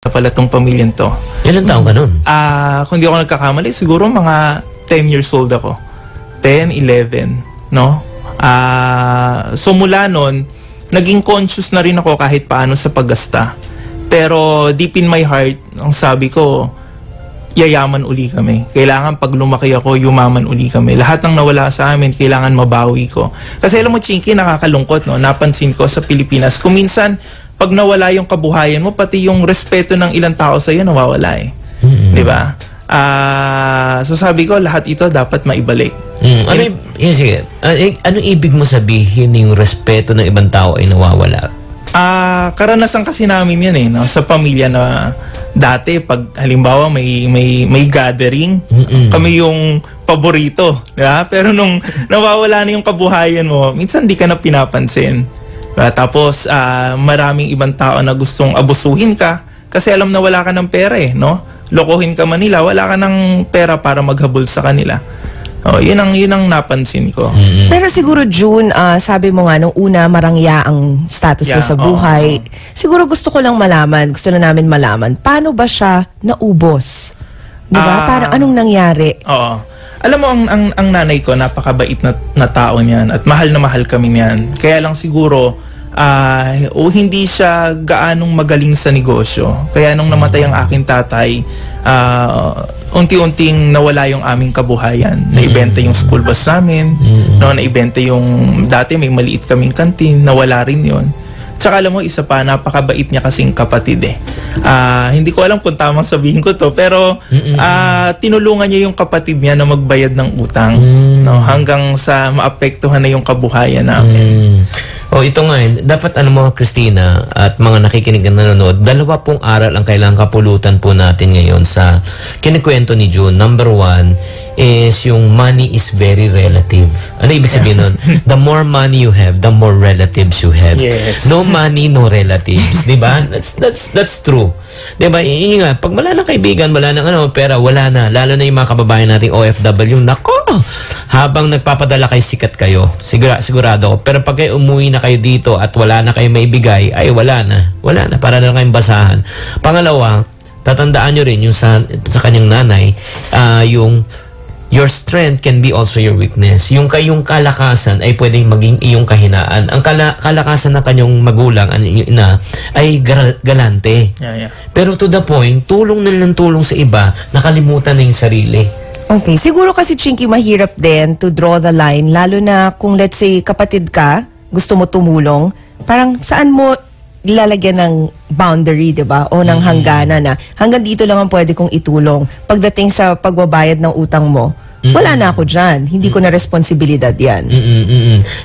pala tong pamilyang to. Ilan taong ka nun? Kung di ako nagkakamali, siguro mga 10 years old ako. 10, 11, no? So mula nun, naging conscious na rin ako kahit paano sa paggasta. Pero deep in my heart, ang sabi ko, yayaman uli kami. Kailangan pag lumaki ako, yumaman uli kami. Lahat ng nawala sa amin, kailangan mabawi ko. Kasi alam mo, Chinky, nakakalungkot, no? Napansin ko sa Pilipinas, kung minsan, pag nawala yung kabuhayan mo, pati yung respeto ng ilang tao sa'yo, nawawala eh. Di ba? So sabi ko, lahat ito dapat maibalik. Anong ibig mo sabihin yung respeto ng ibang tao ay nawawala? Karanasan kasi namin yan eh, no? Sa pamilya na dati, pag halimbawa may gathering, kami yung paborito. Diba? Pero nung nawawala na yung kabuhayan mo, minsan di ka na pinapansin. Tapos maraming ibang tao na gustong abusuhin ka kasi alam na wala ka ng pera eh, no? Lokohin ka man nila, wala ka ng pera para maghabol sa kanila. Yun ang napansin ko. Pero siguro, June, sabi mo nga nung una marangya ang status mo sa buhay. Siguro gusto ko lang malaman, gusto na namin malaman, paano ba siya naubos? Diba? Parang anong nangyari? Alam mo, ang nanay ko, napakabait na tao niyan at mahal na mahal kami niyan. Kaya lang siguro, hindi siya gaanong magaling sa negosyo. Kaya nung namatay ang aking tatay, unti-unting nawala yung aming kabuhayan. Naibenta yung school bus namin, no, naibenta yung, dati may maliit kaming kantin, nawala rin yun. Tsaka alam mo, isa pa, napakabait niya kasing kapatid eh. Hindi ko alam kung tamang sabihin ko to, pero tinulungan niya yung kapatid niya na magbayad ng utang, no, hanggang sa maapektuhan na yung kabuhayan namin. Ito nga dapat alam mo, Christina, at mga nakikinig na nanonood, dalawa pong aral ang kailangang kapulutan po natin ngayon sa kinikwento ni June. Number 1 is yung money is very relative. Ano ibig sabihin nun? The more money you have, the more relatives you have. Yes. No money, no relatives. Diba? That's true. Diba? Yun nga, pag wala na kaibigan, wala na pera, wala na. Lalo na yung mga kababayan nating OFW, nako! Habang nagpapadala kay sikat kayo, sigurado ako. Pero pag kayo umuwi na kayo dito at wala na kayo maibigay, ay wala na. Wala na. Para na kayong basahan. Pangalawa, tatandaan nyo rin yung sa kanyang nanay, yung your strength can be also your weakness. Yung kayong kalakasan ay pwedeng maging iyong kahinaan. Ang kalakasan ng kanyang magulang, ay galante. Yeah. Pero to the point, tulong na lang tulong sa iba, nakalimutan na yung sarili. Okay. Siguro kasi, Chinky, mahirap din to draw the line, lalo na kung let's say kapatid ka, gusto mo tumulong, parang saan mo lalagyan ng boundary, diba? O ng hangganan na hanggang dito lang ang pwede kong itulong. Pagdating sa pagbabayad ng utang mo, wala na ako dyan. Hindi ko na responsibilidad yan.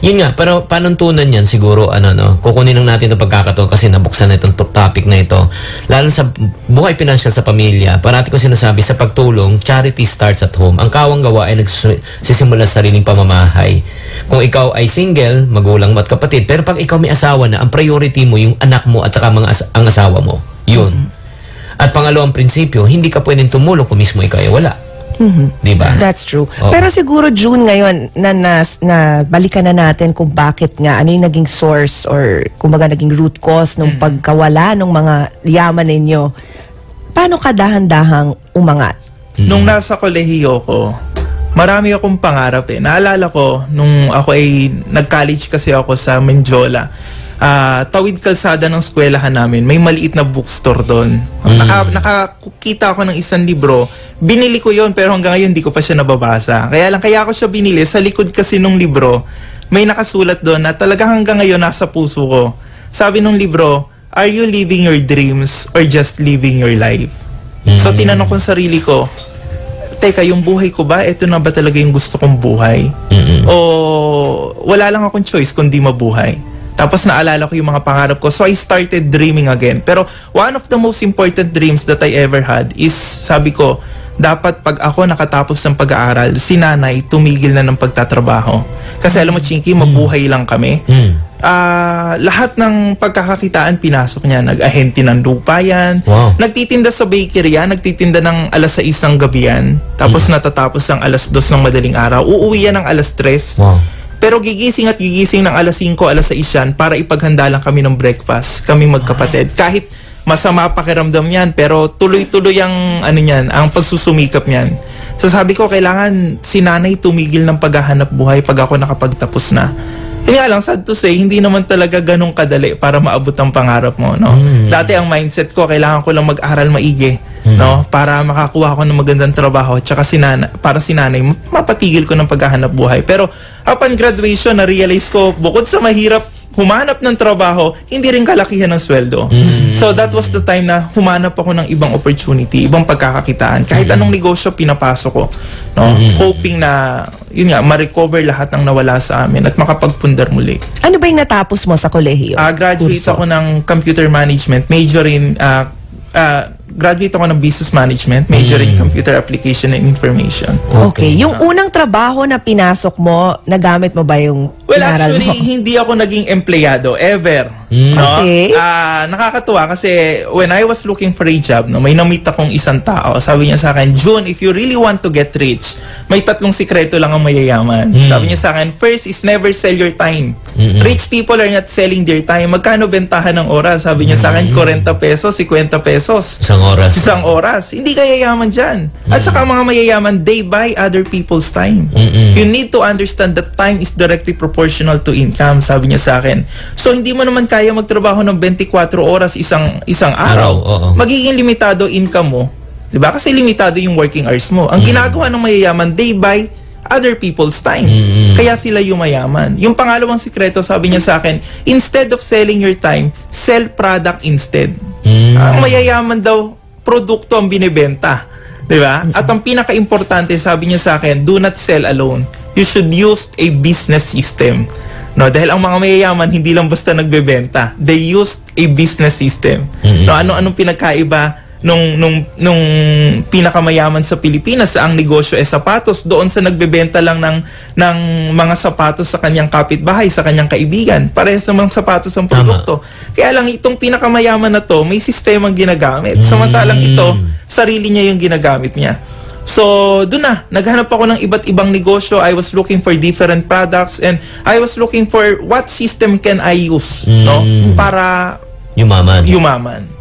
Yun nga, pero panuntunan yan siguro, kukunin lang natin itong pagkakataon kasi nabuksan na itong topic na ito. Lalo sa buhay pinansyal sa pamilya, parati ko sinasabi, sa pagtulong, charity starts at home. Ang kawang gawa ay nagsisimula sa sariling pamamahay. Kung ikaw ay single, magulang mo at kapatid, pero pag ikaw may asawa na, ang priority mo yung anak mo at saka ang asawa mo. Yun. At pangalawang prinsipyo, hindi ka pwedeng tumulong kung mismo ikaw ay wala. Diba? That's true. Pero siguro, June, ngayon, na balikan na natin kung bakit nga, ano yung naging source or kumbaga naging root cause ng pagkawala ng mga yaman ninyo. Paano ka dahan-dahang umangat? Nung nasa kolehiyo ko, marami akong pangarap eh. Naalala ko, nung ako ay nag-college kasi ako sa Menjola, tawid kalsada ng eskwelahan namin, may maliit na bookstore doon. Nakakita ako ng isang libro, binili ko yon pero hanggang ngayon hindi ko pa siya nababasa. Kaya ako siya binili, sa likod kasi nung libro, may nakasulat doon na talaga hanggang ngayon nasa puso ko. Sabi nung libro, are you living your dreams or just living your life? So tinanong ko sa sarili ko, teka, yung buhay ko ba, ito na ba talaga yung gusto kong buhay? O wala lang akong choice kundi mabuhay? Tapos naalala ko yung mga pangarap ko. So I started dreaming again. Pero one of the most important dreams that I ever had is, sabi ko, dapat pag ako nakatapos ng pag-aaral, si nanay tumigil na ng pagtatrabaho. Kasi alam mo, Chinky, mabuhay lang kami. Lahat ng pagkakakitaan pinasok niya. Nag-ahente ng lupa yan. Wow. Nagtitinda sa bakery yan. Nagtitinda ng alas 6 ng gabi yan. Tapos natatapos ng alas 2 ng madaling araw. Uuwi yan ng alas 3. Wow. Pero gigising ng alas 5, alas 6 yan para ipaghanda lang kami ng breakfast. Kami magkapatid. Kahit masama pakiramdam yan, pero tuloy-tuloy ang ang pagsusumikap niyan. So sabi ko, kailangan si nanay tumigil ng paghahanap buhay pag ako nakapagtapos na. Yun nga lang, sad to say, hindi naman talaga ganun kadali para maabot ang pangarap mo, no? Dati ang mindset ko, kailangan ko lang mag-aral maigi, no? Para makakuha ko ng magandang trabaho, tsaka para si nanay, mapatigil ko ng paghahanap buhay. Pero upon graduation, na-realize ko, bukod sa mahirap humanap ng trabaho, hindi rin kalakihan ng sweldo. So that was the time na humanap ako ng ibang opportunity, ibang pagkakakitaan. Kahit anong negosyo pinapasok ko, no? Hoping na yun nga, ma-recover lahat ng nawala sa amin at makapagpundar muli. Ano ba yung natapos mo sa kolehiyo? Graduate ako ng computer management, major in graduate ako ng business management, major in computer application and information. Okay. Yung unang trabaho na pinasok mo, nagamit mo ba yung Well, inaral actually, mo? hindi ako naging empleyado ever. No? Okay. Nakakatuwa kasi when I was looking for a job, no, may na-meet akong isang tao. Sabi niya sa akin, June, if you really want to get rich, may 3 sikreto lang ang mayayaman. Sabi niya sa akin, first is never sell your time. Rich people are not selling their time. Magkano bentahan ng oras? Sabi niya sa akin, 40 pesos, 50 pesos. Isang oras. Hindi ka yayaman dyan. At saka mga mayayaman, they buy other people's time. You need to understand that time is directly proportional to income, sabi niya sa akin. So, hindi mo naman kaya magtrabaho ng 24 oras isang araw. Magiging limitado income mo. Diba? Kasi limitado yung working hours mo. Ang ginagawa ng mayayaman, they buy other people's time. Kaya sila yumayaman. Yung pangalawang sikreto, sabi niya sa akin, instead of selling your time, sell product instead. Ang mayayaman daw, produkto ang binibenta. Diba? At ang pinaka-importante, sabi niya sa akin, do not sell alone. You should use a business system. No, dahil ang mga mayayaman hindi lang basta nagbebenta. They used a business system. No, anong pinagkaiba nung pinakamayaman sa Pilipinas ang negosyo sapatos, doon sa nagbebenta lang ng mga sapatos sa kanyang kapitbahay, sa kanyang kaibigan. Parehas namang sapatos ang produkto. Kaya lang itong pinakamayaman na to, may sistemang ginagamit. Samantalang ito, sarili niya yung ginagamit niya. So, doon na. Naghanap ako ng iba't ibang negosyo. I was looking for different products and I was looking for what system can I use, no? Para yumaman.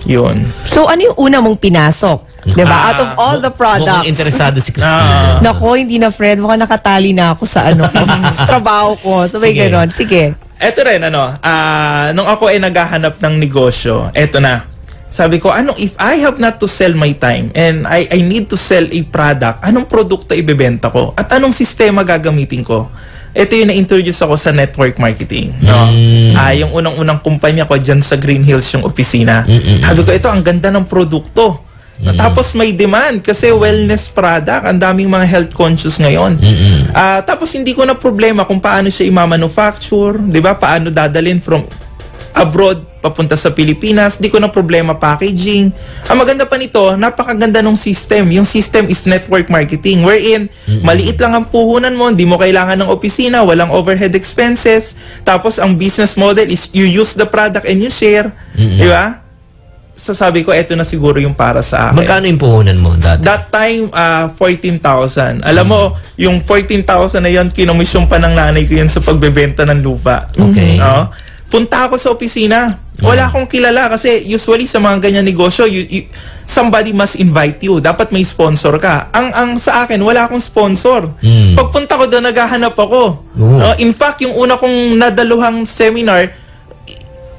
Yun. So, ano yung una mong pinasok? Diba? Out of all the products. Mukhang interesado si Christina. Nako, hindi na friend. Mukhang nakatali na ako sa sa trabaho ko. Sabay ganon. Sige. Eto rin, nung ako ay naghahanap ng negosyo, eto na. Sabi ko, if I have not to sell my time and I need to sell a product, anong produkto ibebenta ko? At anong sistema gagamitin ko? Ito yung na-introduce ako sa network marketing. No? Yung unang-unang kumpanya ko dyan sa Green Hills yung opisina. Sabi ko, ito ang ganda ng produkto. Tapos may demand kasi wellness product. Ang daming mga health conscious ngayon. Tapos hindi ko na problema kung paano siya i-manufacture, di ba? Paano dadalhin from abroad papunta sa Pilipinas, di ko na problema packaging. Ang maganda pa nito, napakaganda ng system. Yung system is network marketing wherein maliit lang ang puhunan mo, hindi mo kailangan ng opisina, walang overhead expenses. Tapos ang business model is you use the product and you share. Di ba? So sabi ko, eto na siguro yung para sa akin. Magkano yung puhunan mo dati? That time, 14,000. Alam mo, yung 14,000 na yun, kinomisyon pa ng nanay ko yun sa pagbebenta ng lupa. Okay. No? Punta ako sa opisina. Wala akong kilala kasi usually sa mga ganyan negosyo, somebody must invite you. Dapat may sponsor ka. Ang sa akin, wala akong sponsor. Pagpunta ko doon, naghahanap ako. In fact, yung una kong nadaluhang seminar,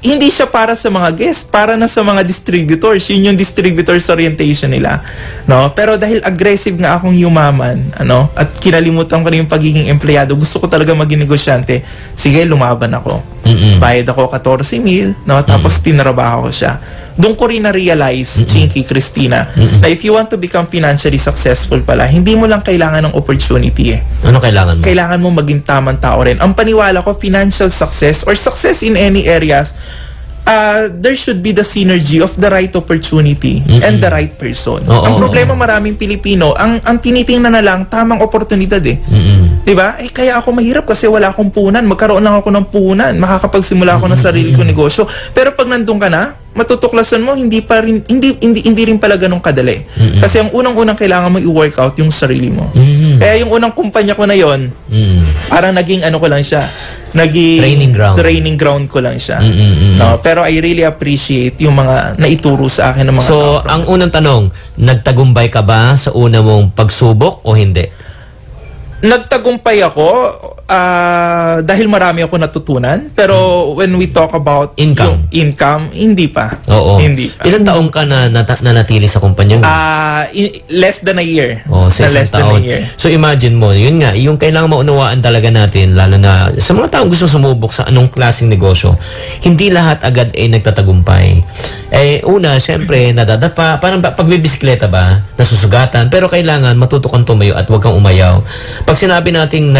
hindi siya para sa mga guest, para na sa mga distributors. Yun yung distributors orientation nila. No? Pero dahil aggressive nga akong yumaman, at kinalimutan ko na yung pagiging empleyado, gusto ko talaga maging negosyante. Sige, lumaban ako. Bayad ako 14,000, no? Tapos tinrabaho ko siya. Doon ko rin na-realize, Chinky, Christina, na if you want to become financially successful pala, hindi mo lang kailangan ng opportunity Ano kailangan mo? Kailangan mo maging tamang tao rin. Ang paniwala ko, financial success or success in any areas, there should be the synergy of the right opportunity and the right person. Ang problema maraming Pilipino, ang tinitingnan na lang tamang oportunidad Diba? Kaya ako mahirap kasi wala akong puhunan. Magkaroon lang ako ng puhunan. Makakapagsimula ako ng sarili ko negosyo. Pero pag nandun ka na, matutuklasan mo hindi rin pala ganun kadali. Kasi ang unang-unang kailangan mo i-workout yung sarili mo. Kaya yung unang kumpanya ko na yon, parang naging ano ko lang siya, naging training ground ko lang siya. No, pero I really appreciate yung mga naituro sa akin ng mga So, ang unang tanong, nagtagumpay ka ba sa una mong pagsubok o hindi? Nagtagumpay ako dahil marami ako natutunan, pero when we talk about Income. yung income, hindi pa. Oo. Hindi pa. Ilang taong ka na nanatili sa kumpanya mo? Less than a year. Oh, sa isang less than taon. a year. So imagine mo, yun nga, yung kailangan maunawaan talaga natin, lalo na sa mga taong gusto sumubok sa anong klaseng negosyo, hindi lahat agad ay nagtatagumpay. Una, syempre, nadadapa, parang pagbibisikleta ba, nasusugatan, pero kailangan matuto kang tumayo at huwag kang umayaw. Pag sinabi nating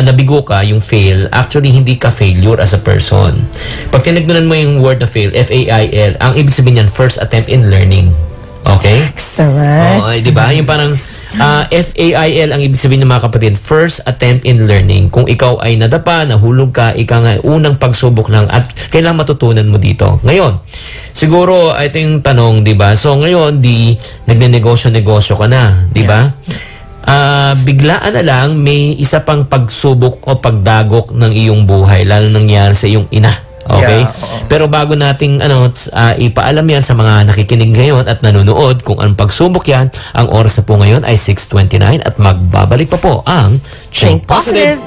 nabigo ka, yung fail, actually hindi ka failure as a person. Pag tinignan mo yung word na fail, F-A-I-L, ang ibig sabihin yan, first attempt in learning. Okay? Excellent. Oo, di ba? Yung parang F-A-I-L ang ibig sabihin ng mga kapatid, first attempt in learning. Kung ikaw ay nadapa, nahulog ka, ikaw nga unang pagsubok lang at kailangan matutunan mo dito. Ngayon, siguro ito yung tanong, di ba? So ngayon, nagnenegosyo-negosyo ka na, di ba? Biglaan na lang may isa pang pagsubok o pagdagok ng iyong buhay, lalo nangyari sa iyong ina. Okay? Yeah, pero bago nating ipaalam yan sa mga nakikinig ngayon at nanonood kung anong pagsubok yan, ang oras na po ngayon ay 6:29 at magbabalik pa po ang Think positive.